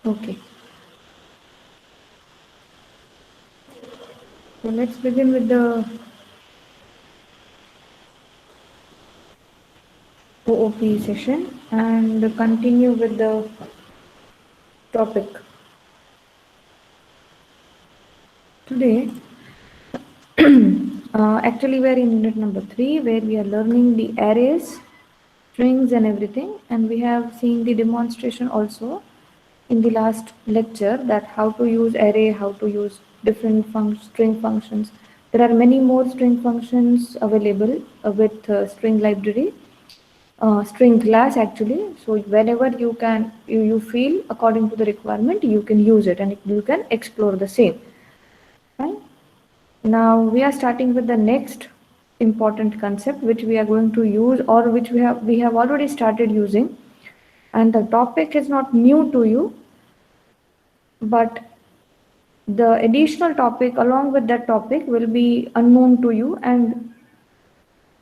Okay. So let's begin with the OOP session and continue with the topic. Today, actually, we are in unit number 3 where we are learning the arrays, strings, and everything. And we have seen the demonstration also in the last lecture that how to use array, how to use different string functions. There are many more string functions available with string library, string class actually. So whenever you feel according to the requirement, you can use it and you can explore the same. Fine. Now we are starting with the next important concept which we are going to use or which we have already started using, and the topic is not new to you, but the additional topic along with that topic will be unknown to you, and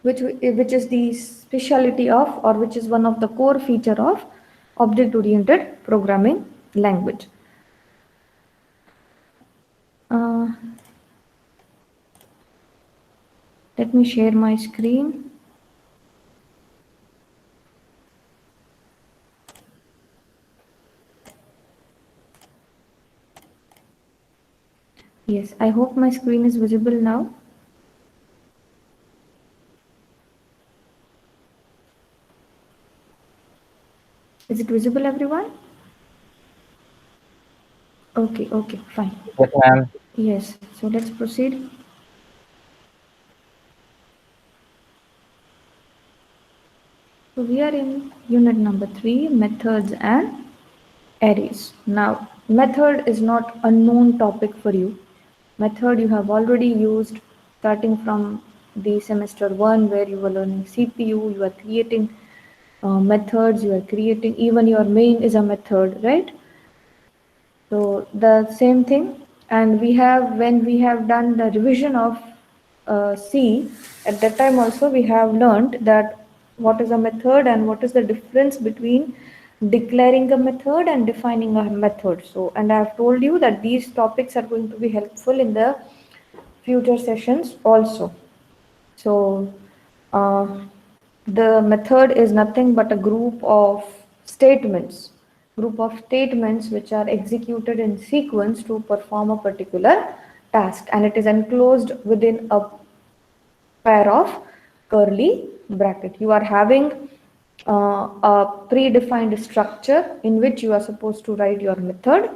which is the speciality of, or which is one of the core feature of object oriented programming language. uh, Let me share my screen. Yes, I hope my screen is visible now. Is it visible, everyone? Okay, okay, fine. Yes, ma'am. Yes, so let's proceed. So we are in unit number 3, methods and arrays. Now, method is not a known topic for you. Method you have already used starting from the semester 1 where you were learning CPU, you are creating methods, you are creating, even your main is a method, right? So the same thing, and we have, when we have done the revision of C, at that time also we have learned that what is a method and what is the difference between declaring a method and defining a method. So, and I have told you that these topics are going to be helpful in the future sessions also. So, uh, the method is nothing but a group of statements which are executed in sequence to perform a particular task, and it is enclosed within a pair of curly bracket. You are having a predefined structure in which you are supposed to write your method,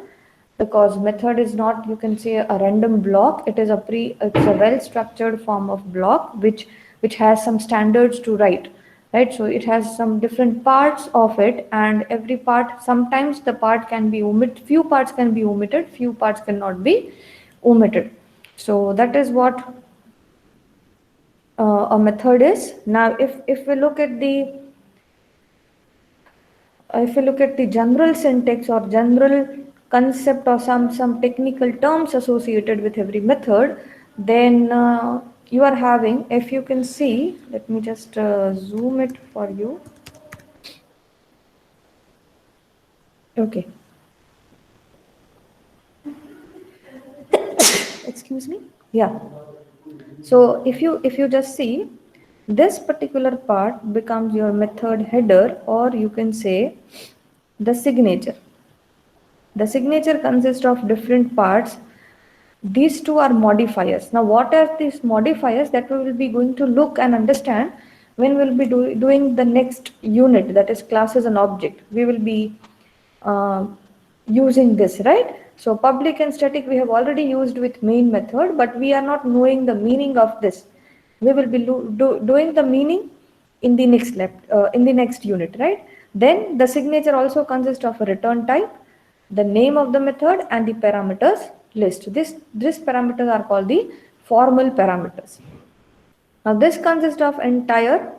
because method is not, you can say, a random block. It is it's a well structured form of block which has some standards to write, right? So it has some different parts of it, and every part, sometimes the part can be omitted, few parts can be omitted, few parts cannot be omitted. So that is what a method is. Now if we look at the general syntax or general concept or some technical terms associated with every method, then you are having, if you can see, let me just zoom it for you. Okay, excuse me. Yeah, so if you just see, this particular part becomes your method header, or you can say the signature. The signature consists of different parts. These two are modifiers. Now, what are these modifiers that we will be going to look and understand when we'll be doing the next unit, that is classes and object. We will be uh, using this, right? So public and static we have already used with main method, but we are not knowing the meaning of this. We will be doing the meaning in the next unit, right? Then the signature also consists of a return type, the name of the method, and the parameters list. This parameters are called the formal parameters. Now this consists of entire,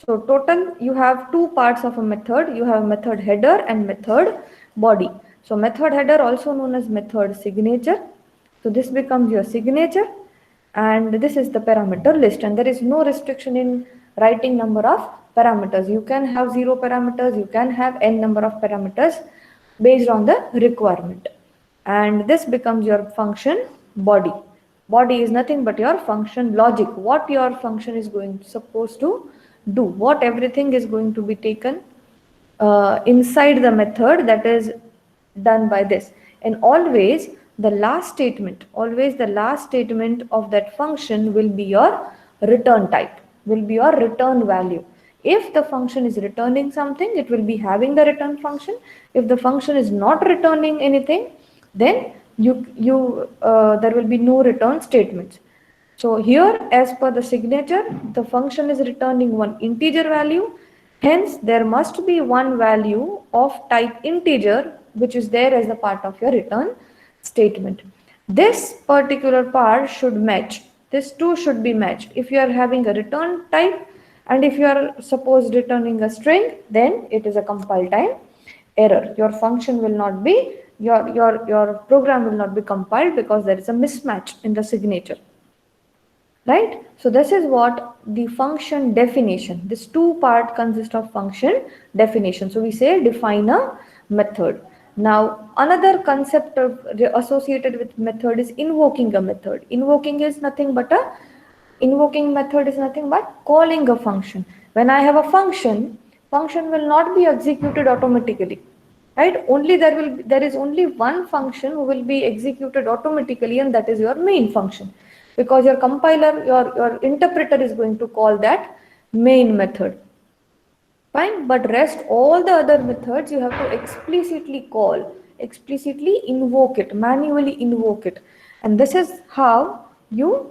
so total you have two parts of a method. You have method header and method body. So method header, also known as method signature. So this becomes your signature, and this is the parameter list, and there is no restriction in writing number of parameters. You can have 0 parameters, you can have n number of parameters. based on the requirement. And this becomes your function body. Body is nothing but your function logic, what your function is going supposed to do, what everything is going to be taken inside the method that is done by this. And always the last statement of that function will be your return type, will be your return value. If the function is returning something, it will be having the return function. If the function is not returning anything, then there will be no return statements. So here, as per the signature, the function is returning one integer value. Hence, there must be one value of type integer which is there as a part of your return statement. This particular part should match. This two should be matched. If you are having a return type and if you are suppose returning a string, then it is a compile time error. Your function will not be, your program will not be compiled because there is a mismatch in the signature. Right? So this is what the function definition. This two part consists of function definition. So we say define a method. Now another concept associated with method is invoking a method. Invoking method is nothing but calling a function. When I have a function will not be executed automatically. Right? There is only one function who will be executed automatically, and that is your main function, because your compiler, your interpreter is going to call that main method. Fine, but rest all the other methods you have to explicitly call, explicitly invoke it, manually invoke it. And this is how you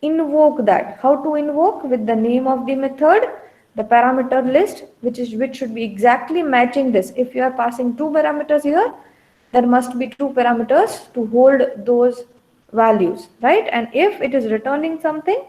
invoke that. How to invoke? With the name of the method, the parameter list, which should be exactly matching this. If you are passing two parameters here, there must be two parameters to hold those values, right? And if it is returning something,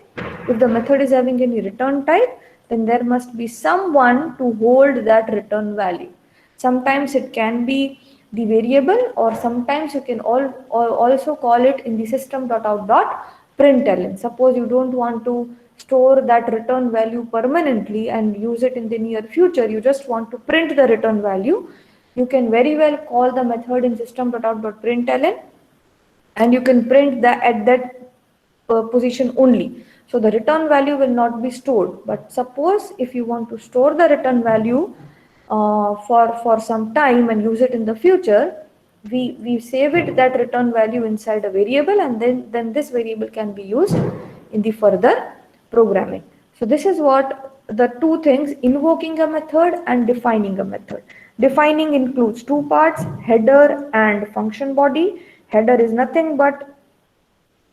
if the method is having any return type, then there must be someone to hold that return value. Sometimes it can be the variable, or sometimes you can also call it in the system.out.println. Suppose you don't want to store that return value permanently and use it in the near future, you just want to print the return value, you can very well call the method in system.out.println, and you can print that at that position only. So the return value will not be stored. But suppose if you want to store the return value for some time and use it in the future, we save it, that return value, inside a variable, and then this variable can be used in the further programming. So this is what the two things, invoking a method and defining a method. Defining includes two parts, header and function body. Header is nothing but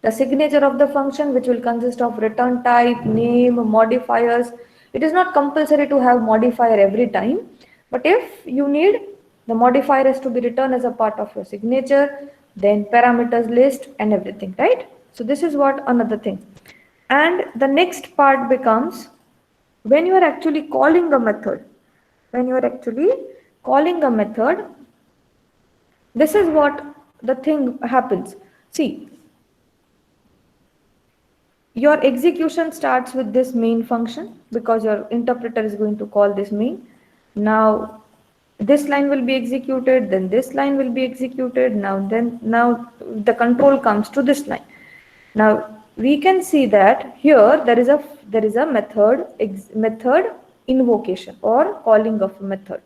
the signature of the function, which will consist of return type, name, modifiers. It is not compulsory to have modifier every time, but if you need, the modifier has to be written as a part of your signature, then parameters list and everything, right? So this is what another thing. And the next part becomes when you are actually calling a method. When you are actually calling a method, this is what the thing happens. See, your execution starts with this main function because your interpreter is going to call this main. Now this line will be executed, then this line will be executed. Now the control comes to this line. Now we can see that here there is a method invocation or calling of a method.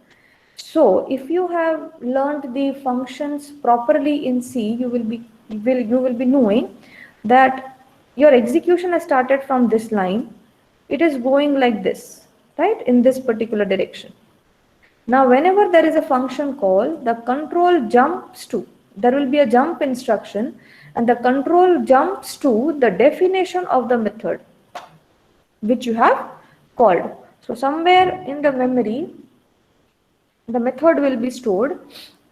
So if you have learned the functions properly in C, you will be knowing that your execution has started from this line. It is going like this, right? In this particular direction. Now, whenever there is a function call, the control jumps to, there will be a jump instruction, and the control jumps to the definition of the method which you have called. So somewhere in the memory, the method will be stored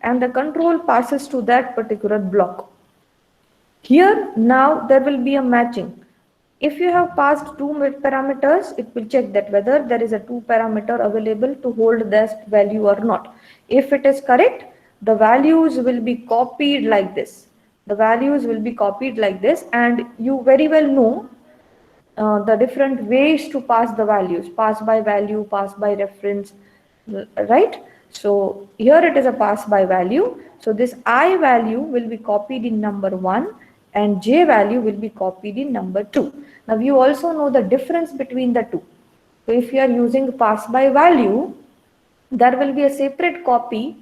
and the control passes to that particular block. Here now there will be a matching. If you have passed two parameters, it will check that whether there is a two parameter available to hold that value or not. If it is correct, the values will be copied like this. The values will be copied like this, and you very well know the different ways to pass the values, pass by value, pass by reference, right? So here it is a pass by value. So this I value will be copied in number 1 and j value will be copied in number 2. Now you also know the difference between the two. So if you are using pass by value, there will be a separate copy.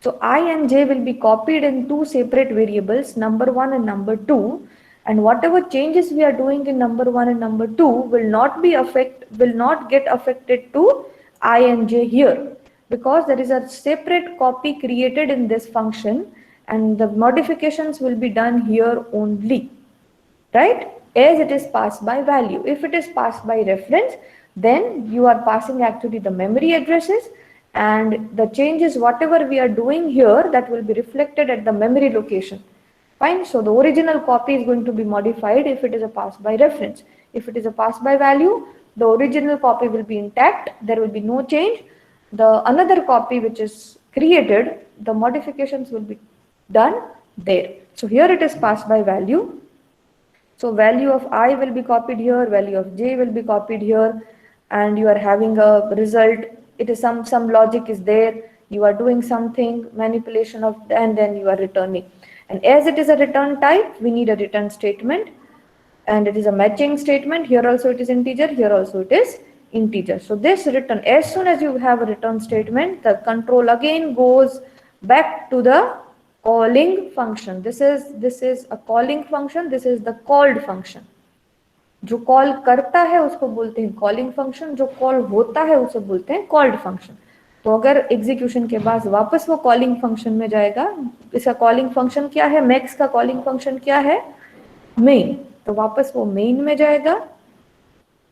So I and j will be copied in two separate variables, number 1 and number 2. And whatever changes we are doing in number 1 and number 2 will not get affected to I and j here, because there is a separate copy created in this function and the modifications will be done here only, right? As it is passed by value. If it is passed by reference, then you are passing actually the memory addresses, and the changes whatever we are doing here, that will be reflected at the memory location. Fine. So the original copy is going to be modified if it is a pass by reference. If it is a pass by value, the original copy will be intact, there will be no change. The another copy which is created, the modifications will be done there. So here it is passed by value. So value of I will be copied here, value of j will be copied here, and you are having a result. It is some logic is there. You are doing something, manipulation of, and then you are returning. And as it is a return type, we need a return statement, and it is a matching statement. Here also it is integer, here also it is integer. So this return, as soon as you have a return statement, the control again goes back to the calling function. This is a calling function, this is the called function. जो call करता है उसको बोलते हैं calling function, जो call होता है उसे बोलते हैं कॉल्ड फंक्शन. तो अगर एग्जीक्यूशन के बाद वापस वो कॉलिंग फंक्शन में जाएगा, इसका कॉलिंग फंक्शन क्या है, मैक्स का कॉलिंग फंक्शन क्या है, मेन, तो वापस वो मेन में जाएगा,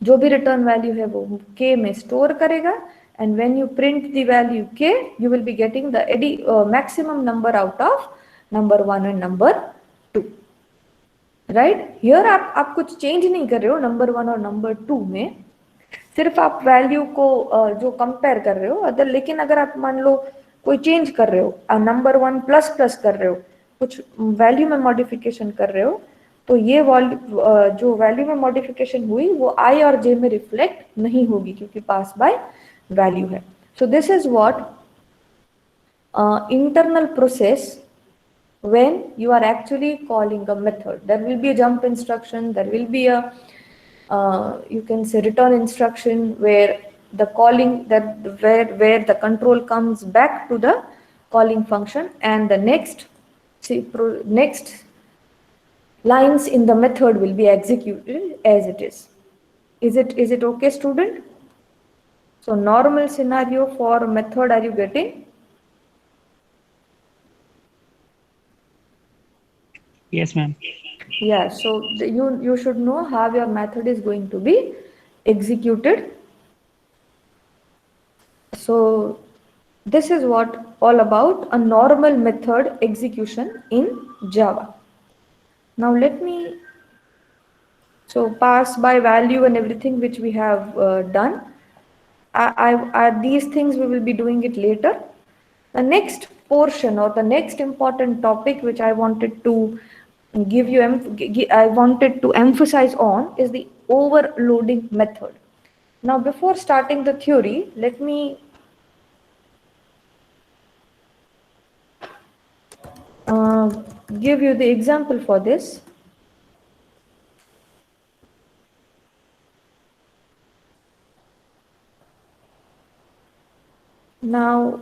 जो भी रिटर्न वैल्यू है वो k में स्टोर करेगा, and when you print the value k, you will be getting the maximum number out of number 1 and number 2. Right, here आप कुछ चेंज नहीं कर रहे हो नंबर 1 और नंबर 2 में, सिर्फ आप वैल्यू को जो कंपेयर कर रहे हो अदर. लेकिन अगर आप मान लो कोई चेंज कर रहे हो, नंबर 1 प्लस प्लस कर रहे हो, कुछ वैल्यू में मॉडिफिकेशन कर रहे हो, तो ये जो वैल्यू में मॉडिफिकेशन हुई वो आई और जे में रिफ्लेक्ट नहीं होगी क्योंकि पास बाय वैल्यू है. सो this is what internal process when you are actually calling a method. There will be a jump instruction, there will be a you can say return instruction where the calling where the control comes back to the calling function, and the next lines in the method will be executed as it is. Is it okay, student? So normal scenario for method, are you getting? Yes, ma'am. Yeah, so you should know how your method is going to be executed. So this is what all about a normal method execution in Java. Now let me, so pass by value and everything which we have done. These things we will be doing it later. The next portion or the next important topic which I wanted to I wanted to emphasize on is the overloading method. Now before starting the theory, let me give you the example for this. Now,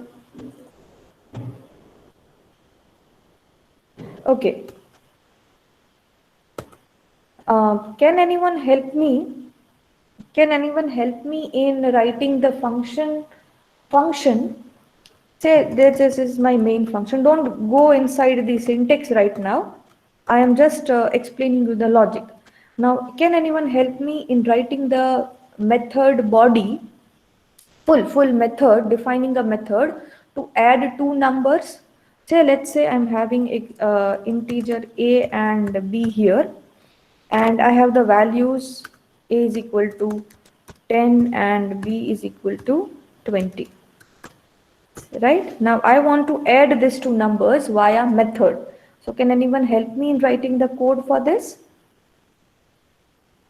okay. Can anyone help me? Can anyone help me in writing the function? Say this is my main function. Don't go inside the syntax right now. I am just explaining you the logic. Now, can anyone help me in writing the method body? Full method, defining a method to add two numbers. Say let's say I'm having integer a and b here, and I have the values a is equal to 10 and b is equal to 20. Right, now I want to add these two numbers via method. So can anyone help me in writing the code for this?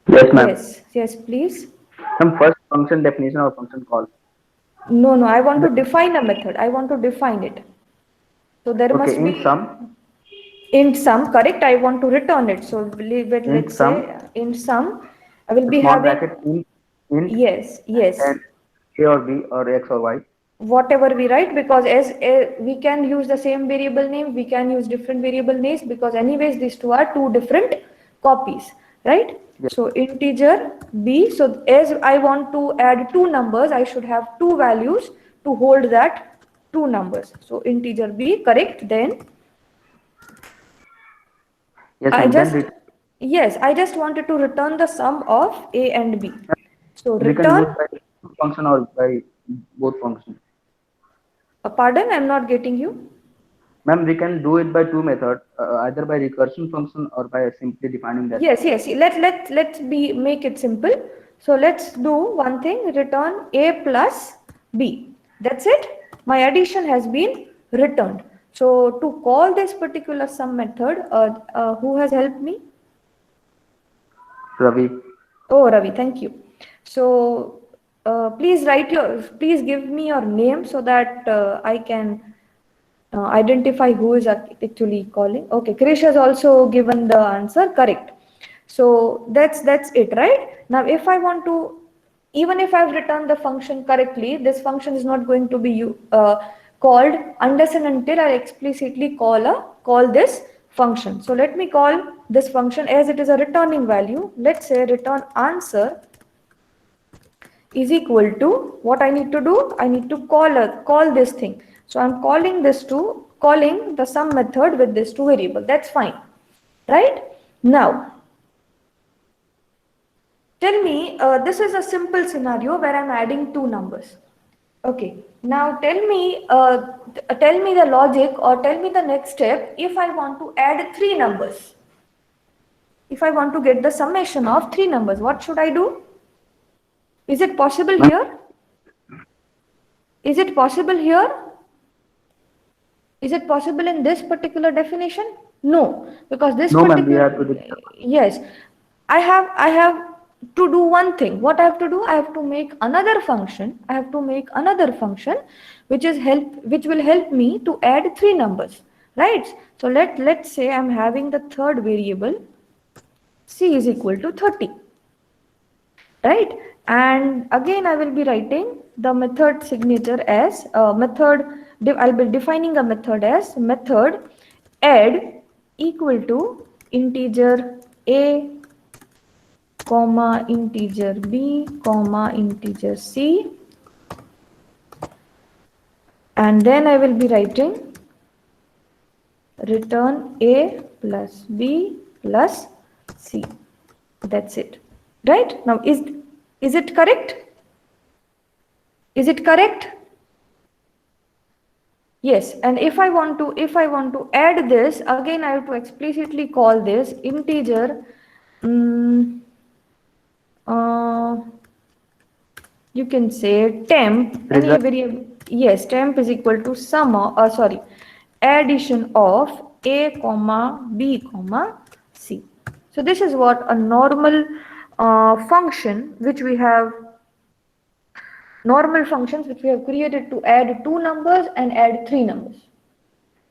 Yes, ma'am. Yes, please. Some first function definition or function call. No, I want to define a method. I want to define it. So there Okay, must in be sum, in sum, correct? I want to return it. So in let's sum, say in sum, I will be small having, bracket in int yes, and a or b or x or y. whatever we write, because we can use the same variable name, we can use different variable names, because anyways these two are two different copies, right? Yes. So integer b, so as I want to add two numbers, I should have two values to hold that two numbers. So integer b, correct? Then Yes, I ma'am. Then just, yes, I just wanted to return the sum of a and b. So we can use return, by function or by both functions. pardon, I'm not getting you. Ma'am, we can do it by two methods, either by recursion function or by simply defining that Yes, function. yes. Let's be make it simple. So let's do one thing. Return a plus b. That's it. My addition has been returned. So to call this particular sum method, who has helped me? Ravi. Oh, Ravi, thank you. So please give me your name so that I can identify who is actually calling. Okay, Krish has also given the answer correct. So that's it, right? Now, if I want to, even if I've returned the function correctly, this function is not going to be called unless and until I explicitly call this function. So let me call this function as it is a returning value. Let's say return answer is equal to what I need to do. I need to call this thing. So I'm calling the sum method with this two variable. That's fine, right? Now tell me, this is a simple scenario where I'm adding two numbers. Okay. Now tell me the logic, or tell me the next step if I want to add three numbers. If I want to get the summation of three numbers, what should I do? Is it possible Ma'am, here? Is it possible here? Is it possible in this particular definition? No, because this no, ma'am. We particular, have to do. yes, I have to do one thing. What I have to do? I have to make another function. I have to make another function, which will help me to add three numbers, right? So let's say I'm having the third variable, c is equal to 30, right? And again I will be writing the method signature as I'll be defining a method as method add equal to integer a comma integer b comma integer c, and then I will be writing return a plus b plus c. That's it, right? Now is it correct? Is it correct? Yes, and if I want to add this again, I have to explicitly call this integer. mm, uh, you can say temp, any Result. variable. Yes, temp is equal to sum of, sorry, addition of a comma b comma c. So this is what a normal function which we have normal functions which we have created to add two numbers and add three numbers.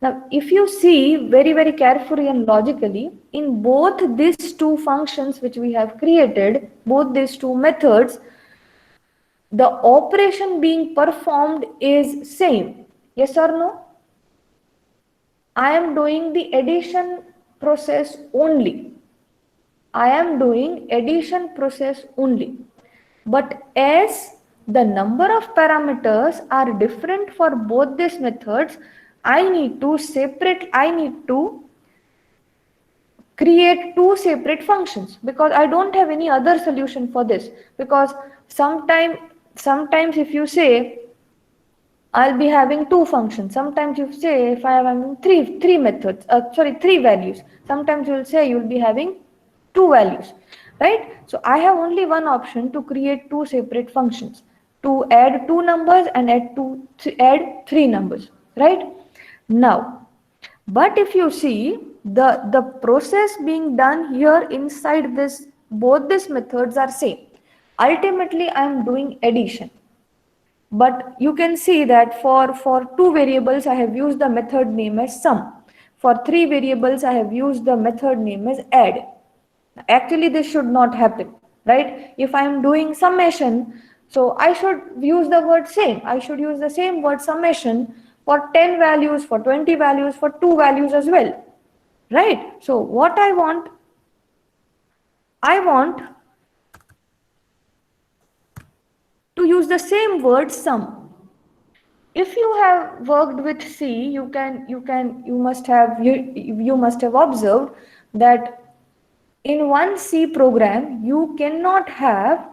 Now, if you see very carefully and logically, in both these two functions which we have created, both these two methods, the operation being performed is same. Yes or no? I am doing the addition process only. I am doing addition process only. But as the number of parameters are different for both these methods, I need to create two separate functions, because I don't have any other solution for this. Because sometimes if you say I'll be having two functions. Sometimes you say if I am having three methods, three values. Sometimes you'll say you'll be having two values, right? So I have only one option to create two separate functions, to add two numbers and add three numbers, right? Now, but if you see the process being done here inside this, both these methods are same. Ultimately, I am doing addition. But you can see that for 2 variables, I have used the method name as sum. For 3 variables, I have used the method name as add. Actually, this should not happen, right? If I am doing summation, so I should use the word same. I should use the same word summation for 10 values, for 20 values, for 2 values as well, right? So what I want to use the same word sum. If you have worked with C, you must have observed that in one C program you cannot have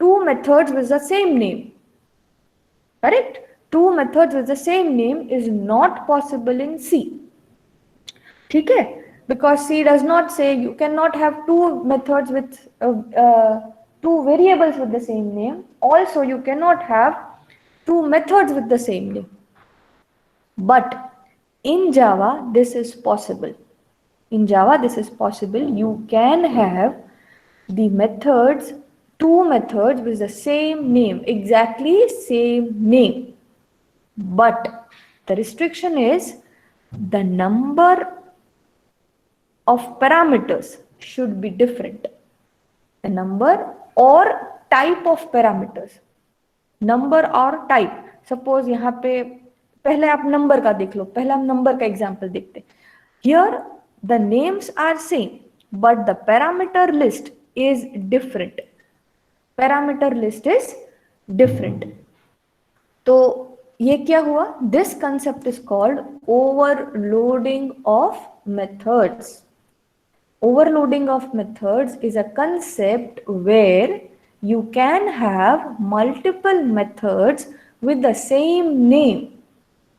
2 methods with the same name. Correct? 2 methods with the same name is not possible in C. Okay? Because C does not say you cannot have 2 methods with 2 variables with the same name. Also, you cannot have 2 methods with the same name. But in Java, this is possible. In Java, this is possible. You can have the methods, 2 methods with the same name, exactly same name. But the restriction is the number of parameters should be different. The number or type of parameters. Number और type. Suppose यहाँ पे पहले आप number का देख लो. पहले हम number का example देखते. Here the names are same, but the parameter list is different. Parameter list is different. तो ये क्या हुआ? This concept is called overloading of methods. Overloading of methods is a concept where you can have multiple methods with the same name,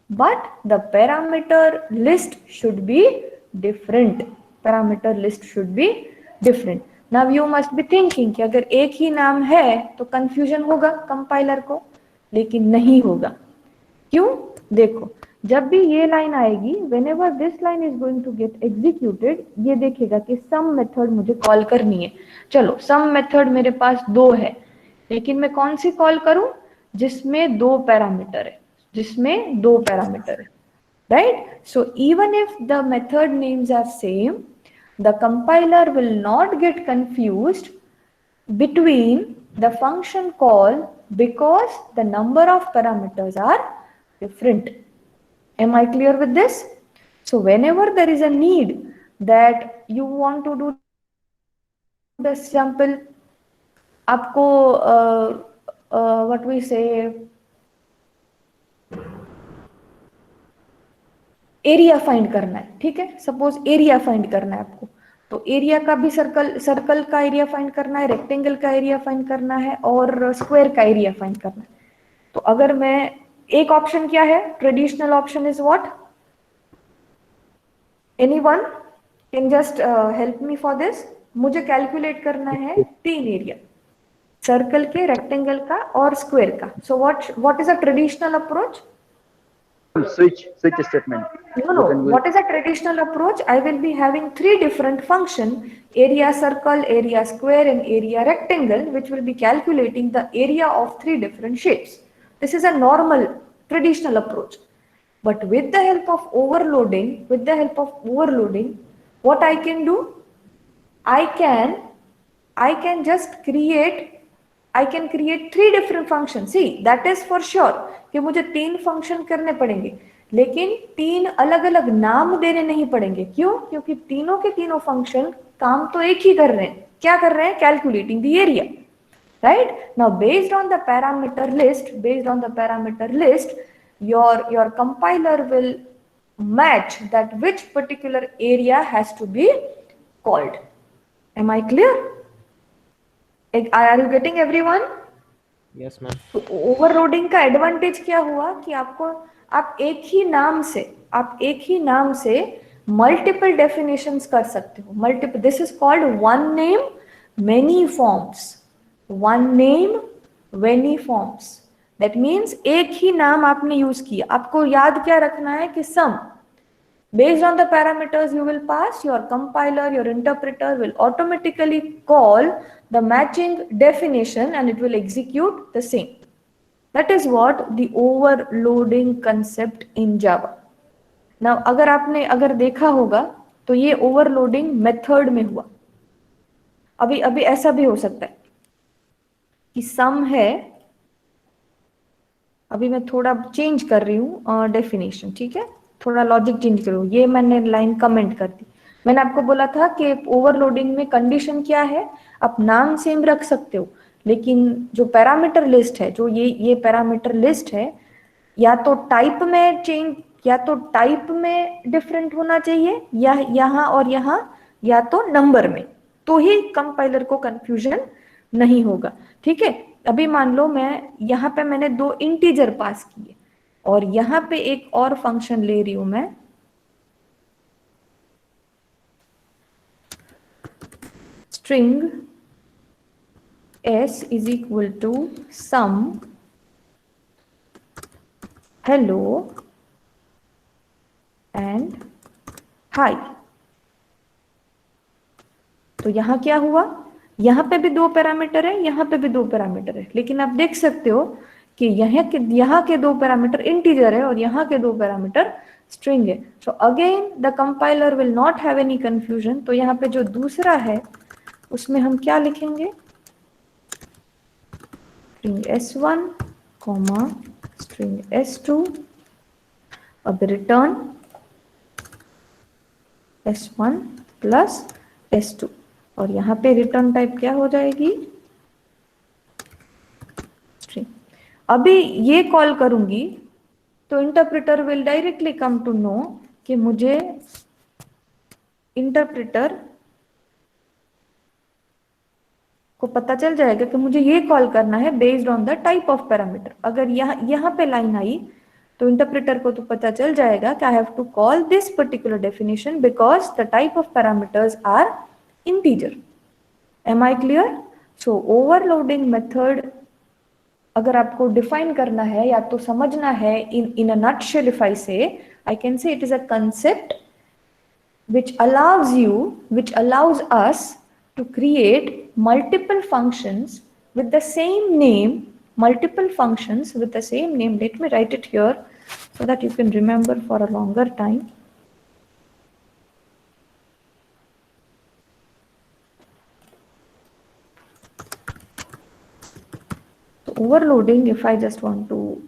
but the parameter list should be different. Parameter list should be different. Now you must be thinking कि अगर एक ही नाम है तो confusion होगा compiler को, लेकिन नहीं होगा. क्यों? देखो, जब भी ये लाइन आएगी, whenever this line is going to get executed, ये देखेगा कि sum method मुझे कॉल करनी है. चलो, sum method मेरे पास 2 है, लेकिन मैं कौन सी कॉल करूं? जिसमें 2 पैरामीटर है, जिसमें 2 पैरामीटर है, right? So even if the method names are same, the compiler will not get confused between the function call because the number of parameters are different. Am I clear with this? So whenever there is a need that you want to do the example, आपको what we say area find करना है, ठीक है? Suppose area find करना है आपको, तो area का भी सर्कल का एरिया फाइंड करना है, रेक्टेंगल का एरिया फाइंड करना है और स्क्वायर का एरिया फाइंड करना है. तो अगर मैं एक ऑप्शन क्या है? Traditional option is what? Anyone can just help me for this? मुझे कैलकुलेट करना है 3 एरिया, सर्कल के, रेक्टेंगल का और स्क्वायर का. So what is a traditional approach? Switch statement. No. What is a traditional approach? I will be having 3 different functions: area circle, area square, and area rectangle, which will be calculating the area of 3 different shapes. This is a normal traditional approach. But with the help of overloading, what I can do? I can just create 3 different functions. See, that is for sure कि मुझे 3 function करने पड़ेंगे, लेकिन 3 अलग अलग नाम देने नहीं पड़ेंगे. क्यों? क्योंकि तीनों के तीनों फंक्शन काम तो एक ही कर रहे हैं. क्या कर रहे हैं? Calculating the area, right? Now based on the parameter list, your compiler will match that which particular area has to be called. Am I clear? Are you getting everyone? Yes, ma'am. तो overloading का advantage क्या हुआ कि आप एक ही नाम से multiple definitions कर सकते हो. Multiple, this is called one name many forms. That means एक ही नाम आपने यूज किया. आपको याद क्या रखना है कि सम, based on the parameters you will pass, your compiler, your interpreter will automatically call the matching definition and it will execute the same. That is what the overloading concept in Java. Now अगर देखा होगा तो ये overloading method में हुआ. अभी अभी ऐसा भी हो सकता है कि sum है, अभी मैं थोड़ा चेंज कर रही हूँ डेफिनेशन, ठीक है, थोड़ा लॉजिक चेंज करूँ. ये मैंने लाइन कमेंट कर दी. मैंने आपको बोला था कि ओवरलोडिंग में कंडीशन क्या है, आप नाम सेम रख सकते हो, लेकिन जो पैरामीटर लिस्ट है, जो ये पैरामीटर लिस्ट है, या तो टाइप में चेंज, या तो टाइप में डिफरेंट होना चाहिए, या यहाँ और यहाँ, या तो नंबर में, तो ही कंपाइलर को कंफ्यूजन नहीं होगा. ठीक है. अभी मान लो मैं यहाँ पे मैंने 2 इंटीजर पास किए और यहाँ पे एक और फंक्शन ले रही हूं मैं, string s is equal to some hello and hi. तो यहाँ क्या हुआ, यहाँ पे भी 2 पैरामीटर है, यहाँ पे भी 2 पैरामीटर है, लेकिन आप देख सकते हो कि यहाँ के 2 पैरामीटर इंटीजर है और यहाँ के 2 पैरामीटर स्ट्रिंग है. So again the compiler will not have any confusion. तो यहाँ पे जो दूसरा है उसमें हम क्या लिखेंगे, string s1 comma string s2, अब रिटर्न s1 प्लस s2, और यहाँ पे रिटर्न टाइप क्या हो जाएगी, स्ट्रिंग. अभी ये कॉल करूंगी तो interpreter will directly come to know कि मुझे इंटरप्रेटर को पता चल जाएगा कि मुझे ये कॉल करना है based on the type of parameter. अगर यहाँ पे लाइन आई तो इंटरप्रेटर को तो पता चल जाएगा कि I have to call this particular definition because the type of parameters are integer. Am I clear? So overloading method अगर आपको define करना है या तो समझना है in a nutshell, if I say, I can say it is a concept which allows us to create multiple functions with the same name, Let me write it here so that you can remember for a longer time. Overloading, if I just want to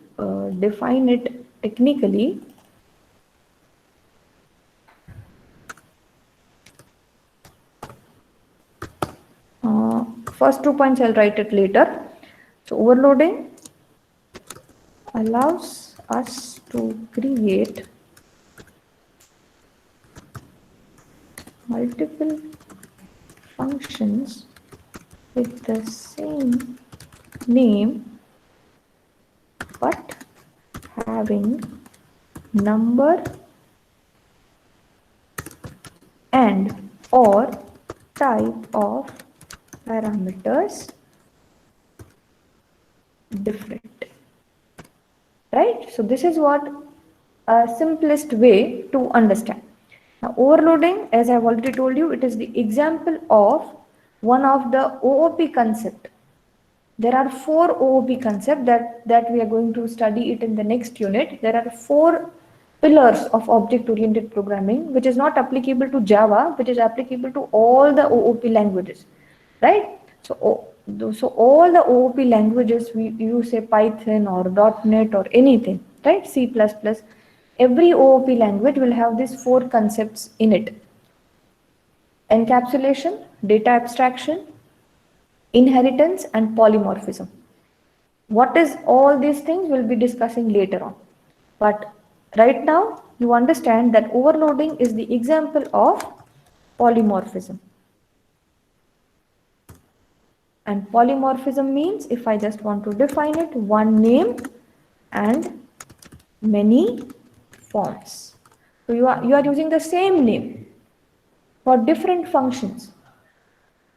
define it technically, first 2 points I'll write it later. So overloading allows us to create multiple functions with the same name but having number and or type of parameters different, right? So this is what a simplest way to understand. Now overloading, as I've already told you, it is the example of one of the OOP concept. There are 4 OOP concepts that we are going to study it in the next unit. There are 4 pillars of object-oriented programming, which is not applicable to Java, which is applicable to all the OOP languages, right? So all the OOP languages, you say Python or .NET or anything, right? C++, every OOP language will have these 4 concepts in it. Encapsulation, data abstraction, inheritance and polymorphism. What is all these things we'll be discussing later on. But right now you understand that overloading is the example of polymorphism. And polymorphism means, if I just want to define it, one name and many forms. So you are using the same name for different functions.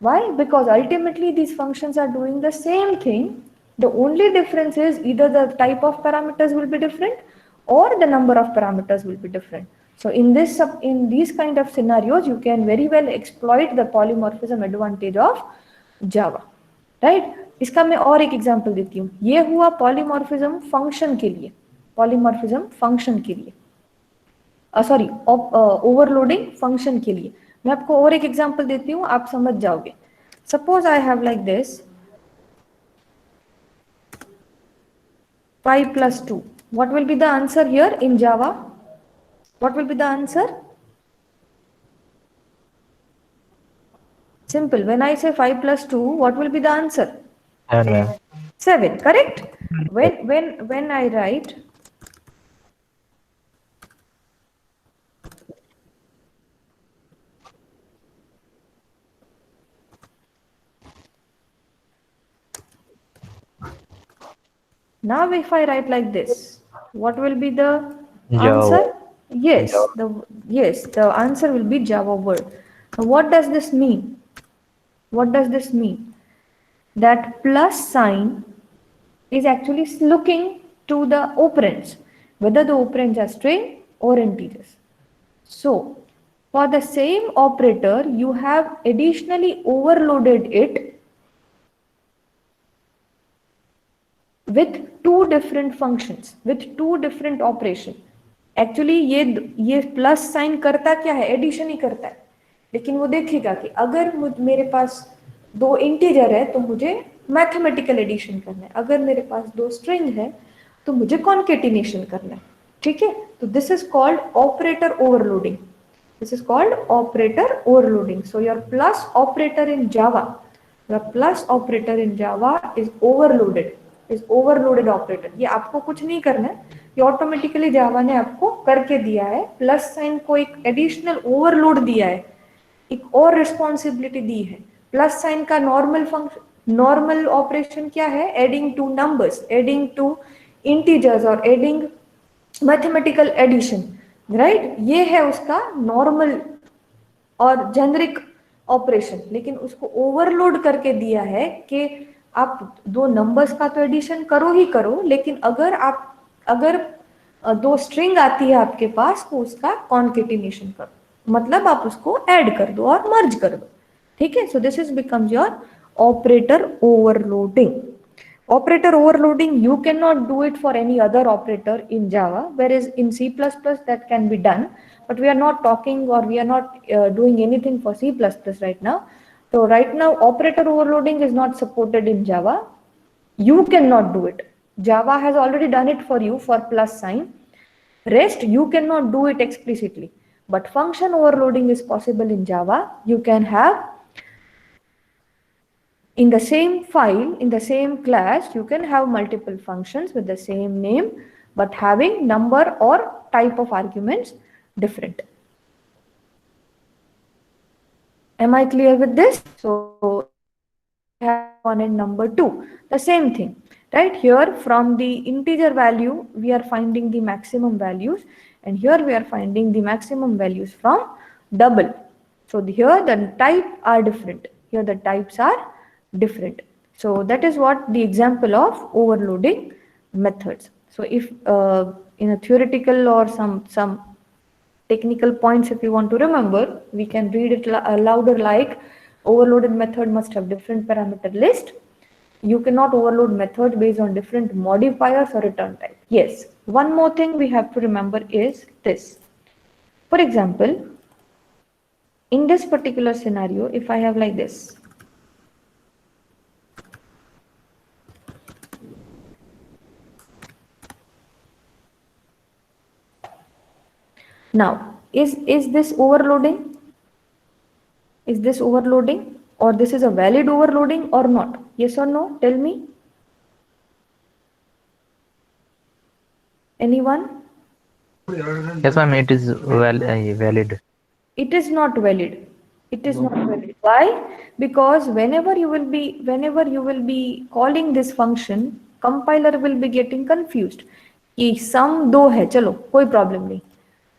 Why? Because ultimately these functions are doing the same thing. The only difference is either the type of parameters will be different or the number of parameters will be different. So in these kind of scenarios, you can very well exploit the polymorphism advantage of Java. Right. इसका मैं और एक example देती हूँ। ये हुआ polymorphism function के लिए, पॉलीमॉर्फिज्म फंक्शन के लिए, सॉरी ओवरलोडिंग फंक्शन के लिए। मैं आपको और एक एग्जांपल देती हूँ, आप समझ जाओगे। Suppose I have like this 5 plus 2. What will be the answer here in Java? What will be the answer? Simple. When I say 5 plus 2, what will be the answer? 7. 7, correct? When I write now, if I write like this, what will be the Java. answer? Yes, Java. the answer will be Java word. Now, what does this mean? What does this mean? That plus sign is actually looking to the operands, whether the operands are string or integers. So, for the same operator, you have additionally overloaded it with two different functions, with two different operation. Actually ये plus sign करता क्या है, addition ही करता है, लेकिन वो देखेगा कि अगर मेरे पास दो इंटीजर है तो मुझे मैथमेटिकल एडिशन करना है, अगर मेरे पास दो स्ट्रिंग है तो मुझे कॉन्केटिनेशन करना है, ठीक है। तो this is called operator overloading, this is called operator overloading. So your plus operator in Java, the plus operator in Java is overloaded operator। ये आपको कुछ नहीं करना है, ये ऑटोमेटिकली जावा ने आपको करके दिया है। प्लस साइन को एक एडिशनल ओवरलोड दिया है, एक और रिस्पॉन्सिबिलिटी दी है। प्लस साइन का नॉर्मल फंक्शन, नॉर्मल ऑपरेशन क्या है? Adding two numbers, adding two integers और एडिंग मैथमेटिकल एडिशन, राइट। ये है उसका नॉर्मल और जेनरिक ऑपरेशन, लेकिन उसको ओवरलोड करके दिया है कि आप दो नंबर्स का तो एडिशन करो ही करो, लेकिन अगर दो स्ट्रिंग आती है आपके पास तो उसका कॉन्केटिनेशन करो, मतलब आप उसको ऐड कर दो और मर्ज कर दो, ठीक है। सो this is becomes your operator overloading. Operator overloading, you cannot do it for any other operator in Java, whereas in C++ that can be done, but we are not talking or we are not doing anything for C++ right now. So right now operator overloading is not supported in Java. You cannot do it. Java has already done it for you for plus sign. Rest you cannot do it explicitly, but function overloading is possible in Java. You can have in the same file, in the same class, you can have multiple functions with the same name, but having number or type of arguments different. Am I clear with this? So, have one and number two, the same thing, right? Here from the integer value, we are finding the maximum values, and here we are finding the maximum values from double. So here the type are different, here the types are different. So that is what the example of overloading methods. So if in a theoretical or some technical points, if you want to remember, we can read it louder, like overloaded method must have different parameter list. You cannot overload methods based on different modifiers or return type. Yes, one more thing we have to remember is this. For example, in this particular scenario, if I have like this, now is this overloading? Is this overloading, or this is a valid overloading or not? Yes or no? Tell me. Anyone? Yes, ma'am, it is valid. It is not valid. It is not valid. Why? Because whenever you will be calling this function, compiler will be getting confused कि sum 2 है, चलो कोई problem नहीं,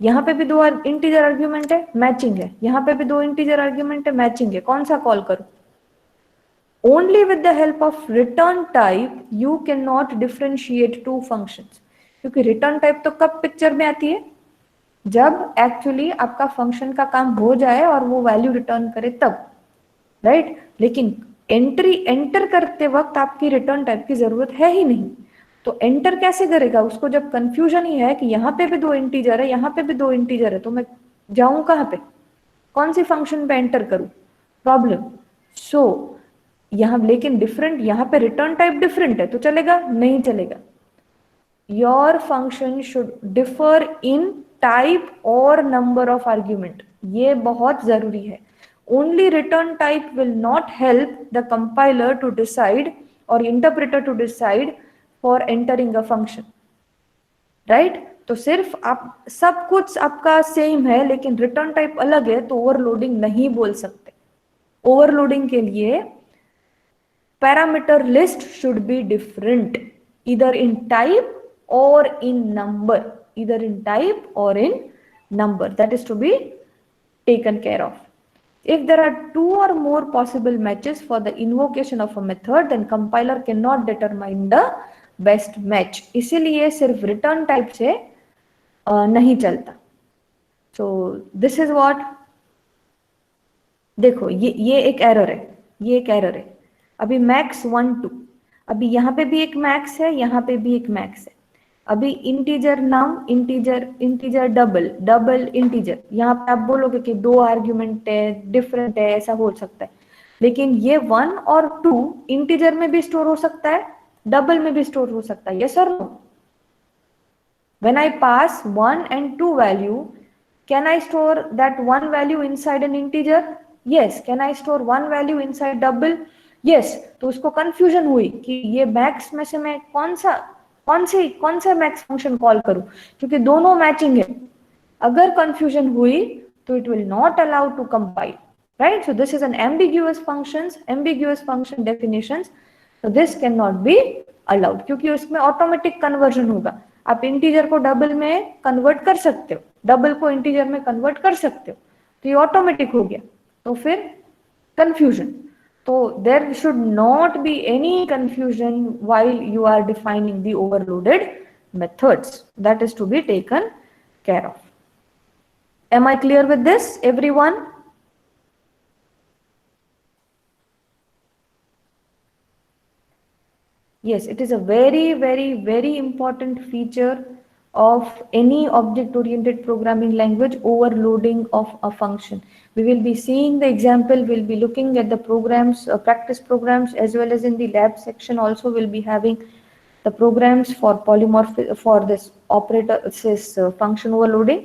यहाँ पे भी दो integer argument है, मैचिंग है, यहाँ पे भी दो इंटीजर आर्ग्यूमेंट है, मैचिंग है, कौन सा कॉल करूं? Only with the help of return type you cannot differentiate two functions, क्योंकि return type तो कब पिक्चर में आती है? जब एक्चुअली आपका फंक्शन का काम हो जाए और वो वैल्यू रिटर्न करे तब, राइट। लेकिन एंटर करते वक्त आपकी रिटर्न टाइप की जरूरत है ही नहीं, तो एंटर कैसे करेगा? उसको जब कंफ्यूजन ही है कि यहाँ पे भी दो इंटीजर है, यहाँ पे भी दो इंटीजर है, तो मैं जाऊं कहाँ पे, कौन सी फंक्शन पे एंटर करूं? प्रॉब्लम। सो यहाँ लेकिन डिफरेंट, यहाँ पे रिटर्न टाइप डिफरेंट है तो चलेगा? नहीं चलेगा। Your function should differ in type और नंबर ऑफ आर्ग्यूमेंट, ये बहुत जरूरी है। Only return type will not help the compiler to decide और interpreter to decide for entering a function, right? तो सिर्फ आप सब कुछ आपका सेम है लेकिन रिटर्न टाइप अलग है तो ओवरलोडिंग नहीं बोल सकते। ओवरलोडिंग के लिए parameter list should be different, either in type or in number, either in type or in number, that is to be taken care of. If there are two or more possible matches for the invocation of a method, then compiler cannot determine the best match. इसीलिए सिर्फ return type से नहीं चलता। So this is what, देखो ये एक error है, ये एक एरर है। अभी मैक्स 1 2, अभी यहाँ पे भी एक मैक्स है, यहाँ पे भी एक मैक्स है। अभी इंटीजर नाम, इंटीजर डबल इंटीजर, यहाँ पे आप बोलोगे कि दो आर्ग्यूमेंट है, डिफरेंट है, ऐसा हो सकता है, लेकिन ये 1 और 2 इंटीजर में भी स्टोर हो सकता है, डबल में भी स्टोर हो सकता है। यस और no? When I pass 1 and 2 value, can I store that one value inside an integer? Yes. Can I store one value inside double? Yes. तो उसको कंफ्यूजन हुई कि ये मैक्स में से मैं कौन सा मैक्स फंक्शन कॉल करूं, क्योंकि दोनों मैचिंग है। अगर कंफ्यूजन हुई तो it will not allow to compile, right? So this is an ambiguous function definitions, so this cannot be allowed, क्योंकि उसमें ऑटोमेटिक कन्वर्जन होगा। आप इंटीजर को डबल में कन्वर्ट कर सकते हो, डबल को इंटीजर में कन्वर्ट कर सकते हो, तो ये ऑटोमेटिक हो गया, तो फिर कंफ्यूजन। तो there should not be any confusion while you are defining the overloaded methods, that is to be taken care of. Am I clear with this, everyone? Yes, it is a very important feature of any object-oriented programming language, overloading of a function. We will be seeing the example, we'll be looking at the programs, practice programs, as well as in the lab section also we'll be having the programs for polymorph, for this operator, this function overloading.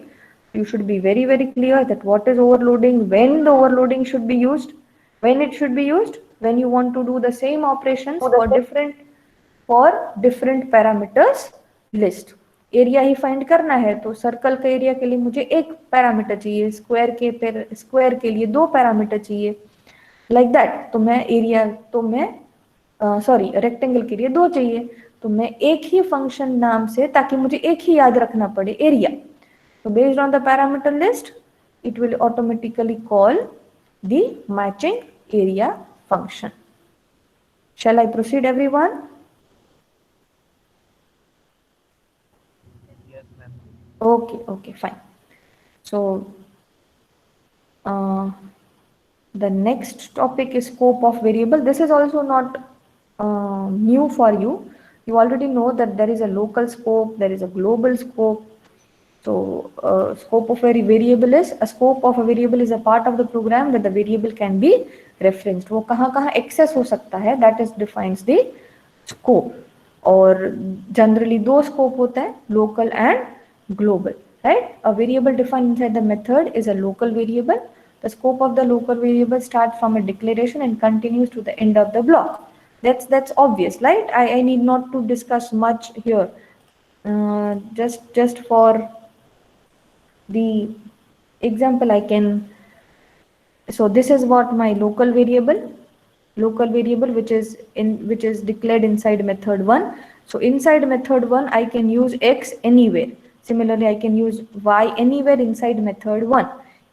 You should be very clear that what is overloading, when the overloading should be used, when it should be used, when you want to do the same operations for different parameters list. Area he find करना है तो circle के area के लिए मुझे एक parameter चाहिए, square के लिए दो पैरामीटर चाहिए, लाइक दैट। तो मैं एरिया, तो मैं रेक्टेंगल के लिए दो चाहिए, तो मैं एक ही फंक्शन नाम से, ताकि मुझे एक ही याद रखना पड़े, area. So based on the parameter list, it will automatically call the matching area function. Shall I proceed, everyone? Yes, ma'am. Okay, fine. So the next topic is scope of variable. This is also not new for you. You already know that there is a local scope, there is a global scope. So scope of a variable is a part of the program where the variable can be referenced. वो कहाँ access हो सकता है, that is defines the scope. और generally दो scope होता है, local and global, right? A variable defined inside the method is a local variable. The scope of the local variable starts from a declaration and continues to the end of the block. That's obvious, right? I need not to discuss much here. Just for the example I can, so this is what my local variable which is declared inside method 1. So inside method 1 I can use x anywhere. Similarly I can use y anywhere inside method 1.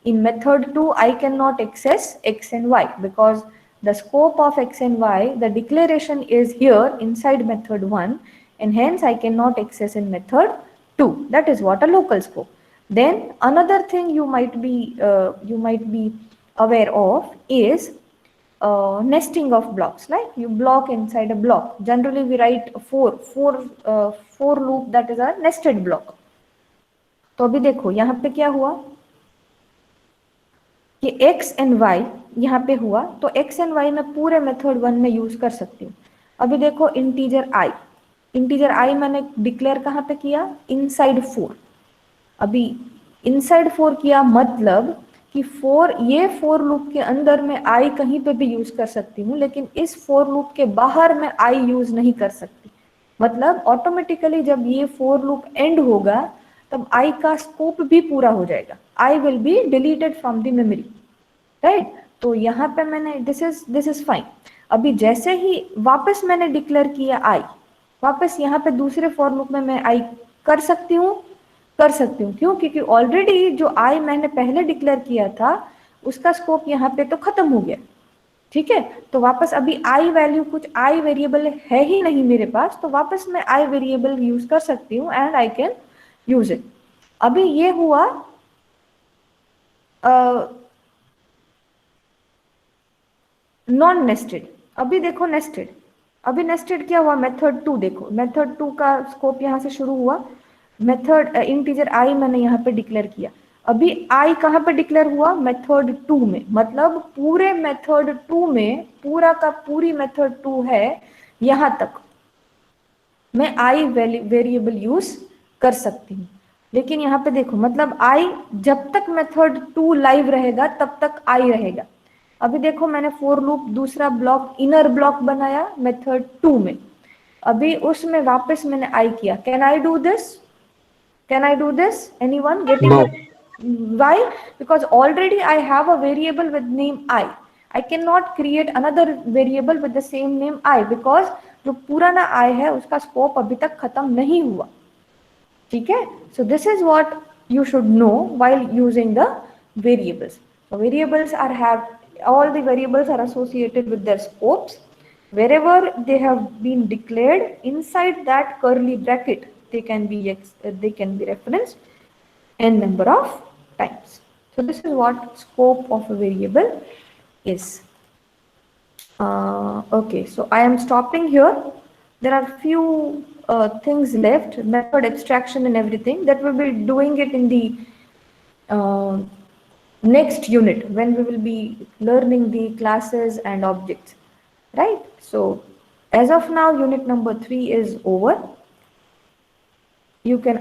In method 2 I cannot access x and y because the scope of x and y, the declaration is here inside method 1, and hence I cannot access in method 2. That is what a local scope. Then another thing you might be aware of is nesting of blocks, like you block inside a block. Generally we write for loop, that is a nested block. तो अभी देखो यहाँ पे क्या हुआ कि x and y यहाँ पे हुआ, तो x and y मैं पूरे मेथड 1 में यूज कर सकती हूँ. अभी देखो इंटीजर i मैंने डिक्लेयर कहाँ पे किया, इनसाइड 4. अभी इनसाइड 4 किया मतलब कि ये फोर लूप के अंदर मैं आई कहीं पे भी यूज कर सकती हूँ, लेकिन इस फोर लूप के बाहर मैं आई यूज नहीं कर सकती. मतलब ऑटोमेटिकली जब ये फोर लूप एंड होगा तब आई का स्कोप भी पूरा हो जाएगा. I will be deleted from the memory, right. तो यहाँ पे मैंने दिस इज फाइन. अभी जैसे ही वापस मैंने डिक्लेयर किया आई, वापस यहाँ पे दूसरे फॉर लूप में मैं आई कर सकती हूँ. क्यों? क्योंकि ऑलरेडी जो आई मैंने पहले डिक्लेयर किया था उसका स्कोप यहाँ पे तो खत्म हो गया. ठीक है, तो वापस अभी आई वैल्यू कुछ आई वेरिएबल है ही नहीं मेरे पास, तो वापस मैं आई वेरिएबल यूज कर सकती हूँ and I can use it. अभी ये हुआ नॉन नेस्टेड. अभी देखो नेस्टेड. अभी नेस्टेड क्या हुआ, मेथड 2 देखो, मेथड 2 का स्कोप यहाँ से शुरू हुआ. मेथड इंटीजर आई मैंने यहाँ पे डिक्लेयर किया. अभी आई कहाँ पे डिक्लेयर हुआ, मेथड 2 में. मतलब पूरे मेथड 2 में पूरा का पूरी मेथड 2 है, यहाँ तक मैं आई वेरिएबल यूज कर सकती हूँ. लेकिन यहाँ पे देखो, मतलब आई जब तक मेथड 2 लाइव रहेगा तब तक आई रहेगा. अभी देखो मैंने फोर लूप दूसरा ब्लॉक इनर ब्लॉक बनाया मेथड 2 में. अभी उसमें वापस मैंने आई किया. Can I do this? Anyone getting No. it? Why? Because already I have a variable with name I. I cannot create another variable with the same name I, because जो पुराना I है उसका स्कोप अभी तक खत्म नहीं हुआ. ठीक है, so this is what you should know while using the variables. So variables all the variables are associated with their scopes. Wherever they have been declared inside that curly bracket, they can be referenced n number of times. So this is what scope of a variable is. Okay, so I am stopping here. There are few things left, method abstraction and everything, that we will be doing it in the next unit when we will be learning the classes and objects, right? So as of now, unit number 3 is over. You can